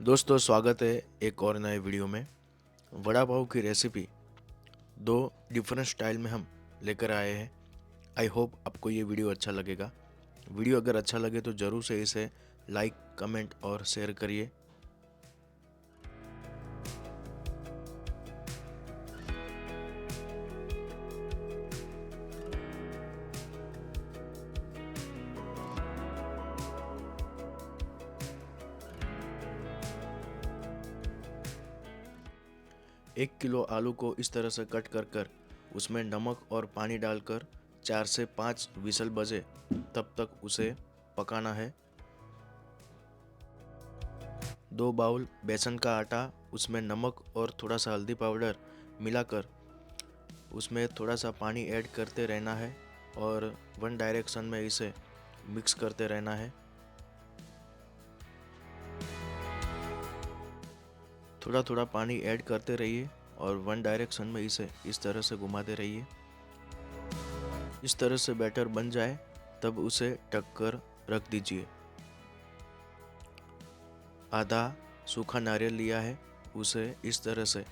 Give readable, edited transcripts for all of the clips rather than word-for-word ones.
दोस्तों स्वागत है एक और नए वीडियो में। वड़ा पाव की रेसिपी दो डिफरेंट स्टाइल में हम लेकर आए हैं। आई होप आपको ये वीडियो अच्छा लगेगा। वीडियो अगर अच्छा लगे तो ज़रूर से इसे लाइक, कमेंट और शेयर करिए। एक किलो आलू को इस तरह से कट कर उसमें नमक और पानी डालकर 4 से 5 विसल बजे तब तक उसे पकाना है। 2 बाउल बेसन का आटा, उसमें नमक और थोड़ा सा हल्दी पाउडर मिलाकर उसमें थोड़ा सा पानी ऐड करते रहना है और वन डायरेक्शन में इसे मिक्स करते रहना है। थोड़ा थोड़ा पानी ऐड करते रहिए और वन डायरेक्शन में इसे इस तरह से घुमाते रहिए। इस तरह से बैटर बन जाए तब उसे ढक कर रख दीजिए। आधा सूखा नारियल लिया है, उसे इस तरह से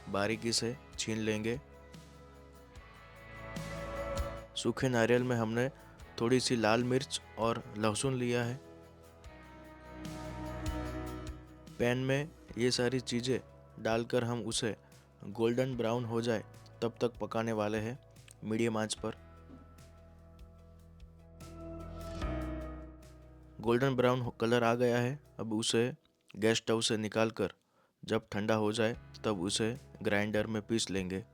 बारीकी से छीन लेंगे। सूखे नारियल में हमने थोड़ी सी लाल मिर्च और लहसुन लिया है। पैन में ये सारी चीज़ें डालकर हम उसे गोल्डन ब्राउन हो जाए तब तक पकाने वाले हैं मीडियम आंच पर। गोल्डन ब्राउन कलर आ गया है, अब उसे गैस स्टोव से निकालकर जब ठंडा हो जाए तब उसे ग्राइंडर में पीस लेंगे।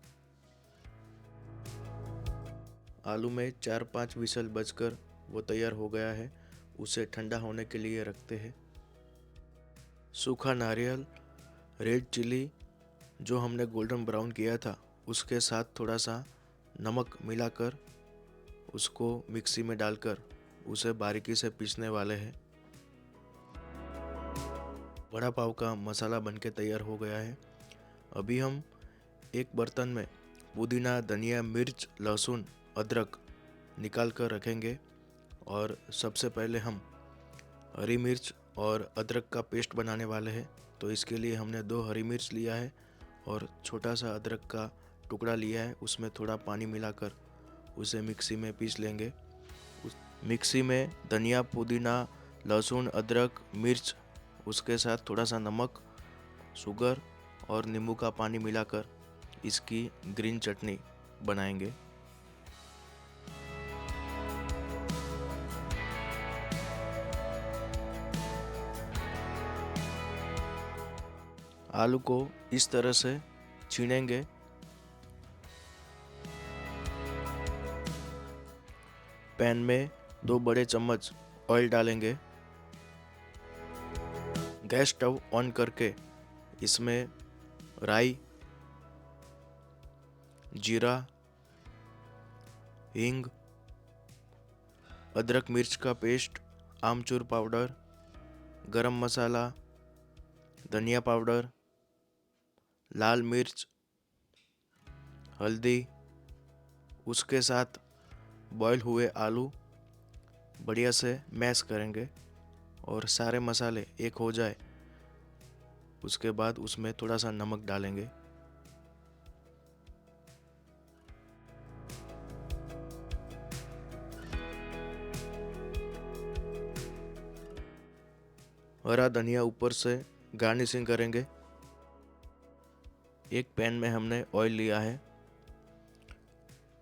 आलू में 4-5 विसल बजकर वो तैयार हो गया है, उसे ठंडा होने के लिए रखते हैं। सूखा नारियल, रेड चिली जो हमने गोल्डन ब्राउन किया था उसके साथ थोड़ा सा नमक मिलाकर उसको मिक्सी में डालकर उसे बारीकी से पीसने वाले हैं। वड़ा पाव का मसाला बनके तैयार हो गया है। अभी हम एक बर्तन में पुदीना, धनिया, मिर्च, लहसुन, अदरक निकाल कर रखेंगे और सबसे पहले हम हरी मिर्च और अदरक का पेस्ट बनाने वाले हैं। तो इसके लिए हमने 2 हरी मिर्च लिया है और छोटा सा अदरक का टुकड़ा लिया है, उसमें थोड़ा पानी मिलाकर उसे मिक्सी में पीस लेंगे। उस मिक्सी में धनिया, पुदीना, लहसुन, अदरक, मिर्च, उसके साथ थोड़ा सा नमक, शुगर और नींबू का पानी मिलाकर इसकी ग्रीन चटनी बनाएंगे। आलू को इस तरह से छीनेंगे। पैन में 2 बड़े चम्मच ऑयल डालेंगे। गैस स्टोव ऑन करके इसमें राई, जीरा, हींग, अदरक मिर्च का पेस्ट, आमचूर पाउडर, गरम मसाला, धनिया पाउडर, लाल मिर्च, हल्दी, उसके साथ बॉयल हुए आलू बढ़िया से मैश करेंगे और सारे मसाले एक हो जाए उसके बाद उसमें थोड़ा सा नमक डालेंगे। हरा धनिया ऊपर से गार्निशिंग करेंगे। एक पैन में हमने ऑयल लिया है।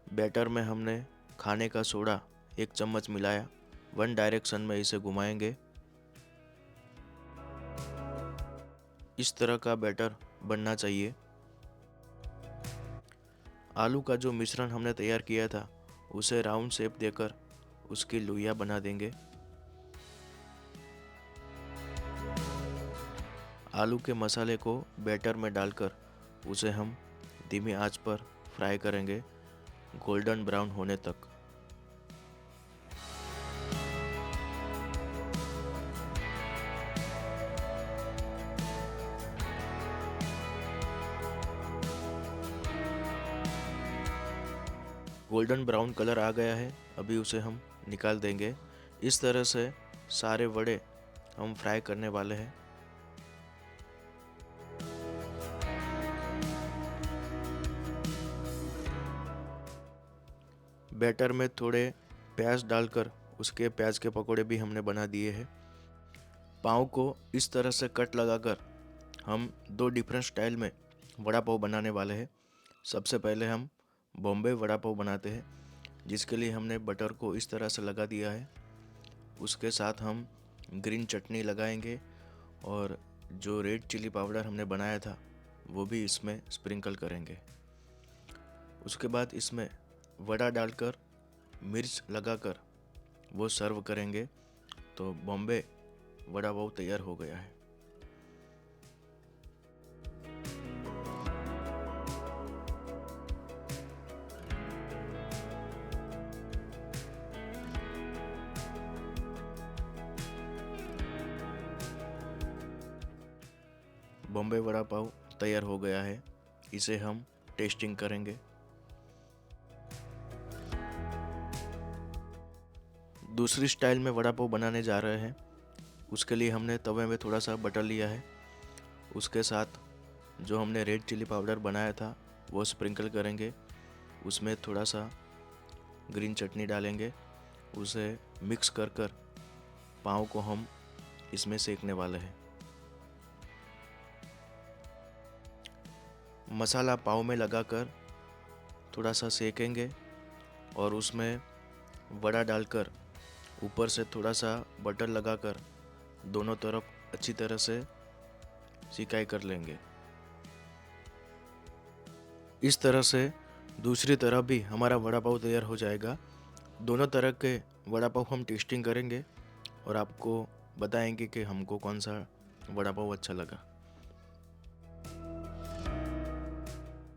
बैटर में हमने खाने का सोडा 1 चम्मच मिलाया। वन डायरेक्शन में इसे घुमाएंगे। इस तरह का बैटर बनना चाहिए। आलू का जो मिश्रण हमने तैयार किया था उसे राउंड शेप देकर उसकी लोइयां बना देंगे। आलू के मसाले को बैटर में डालकर उसे हम धीमी आंच पर फ्राई करेंगे गोल्डन ब्राउन होने तक। गोल्डन ब्राउन कलर आ गया है, अभी उसे हम निकाल देंगे। इस तरह से सारे वड़े हम फ्राई करने वाले हैं। बैटर में थोड़े प्याज डालकर उसके प्याज के पकोड़े भी हमने बना दिए हैं। पाव को इस तरह से कट लगाकर हम दो डिफरेंट स्टाइल में वड़ा पाव बनाने वाले हैं। सबसे पहले हम बॉम्बे वड़ा पाव बनाते हैं, जिसके लिए हमने बटर को इस तरह से लगा दिया है। उसके साथ हम ग्रीन चटनी लगाएंगे और जो रेड चिली पाउडर हमने बनाया था वो भी इसमें स्प्रिंकल करेंगे। उसके बाद इसमें वड़ा डालकर मिर्च लगाकर वो सर्व करेंगे। तो बॉम्बे वड़ा पाव तैयार हो गया है। बॉम्बे वड़ा पाव तैयार हो गया है। इसे हम टेस्टिंग करेंगे। दूसरी स्टाइल में वड़ा पाव बनाने जा रहे हैं। उसके लिए हमने तवे में थोड़ा सा बटर लिया है। उसके साथ जो हमने रेड चिली पाउडर बनाया था वो स्प्रिंकल करेंगे। उसमें थोड़ा सा ग्रीन चटनी डालेंगे। उसे मिक्स कर कर पाव को हम इसमें सेकने वाले हैं। मसाला पाव में लगाकर थोड़ा सा सेकेंगे और उसमें वड़ा डालकर ऊपर से थोड़ा सा बटर लगाकर दोनों तरफ अच्छी तरह से सिकाई कर लेंगे। इस तरह से दूसरी तरफ भी हमारा वड़ा पाव तैयार हो जाएगा। दोनों तरह के वड़ा पाव हम टेस्टिंग करेंगे और आपको बताएंगे कि हमको कौन सा वड़ा पाव अच्छा लगा।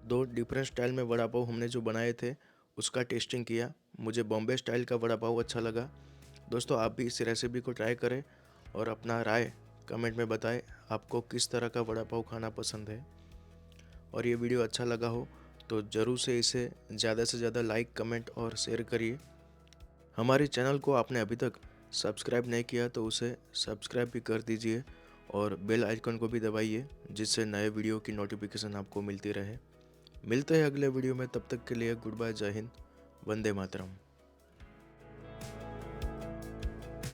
दो डिफरेंट स्टाइल में वड़ा पाव हमने जो बनाए थे उसका टेस्टिंग किया। मुझे बॉम्बे स्टाइल का वड़ा पाव अच्छा लगा। दोस्तों, आप भी इस रेसिपी को ट्राई करें और अपना राय कमेंट में बताएं आपको किस तरह का वड़ा पाव खाना पसंद है। और ये वीडियो अच्छा लगा हो तो ज़रूर से इसे ज़्यादा से ज़्यादा लाइक, कमेंट और शेयर करिए। हमारे चैनल को आपने अभी तक सब्सक्राइब नहीं किया तो उसे सब्सक्राइब भी कर दीजिए और बेल आइकन को भी दबाइए, जिससे नए वीडियो की नोटिफिकेशन आपको मिलती रहे। मिलते हैं अगले वीडियो में। तब तक के लिए गुड बाय, जय हिंद, वंदे मातरम।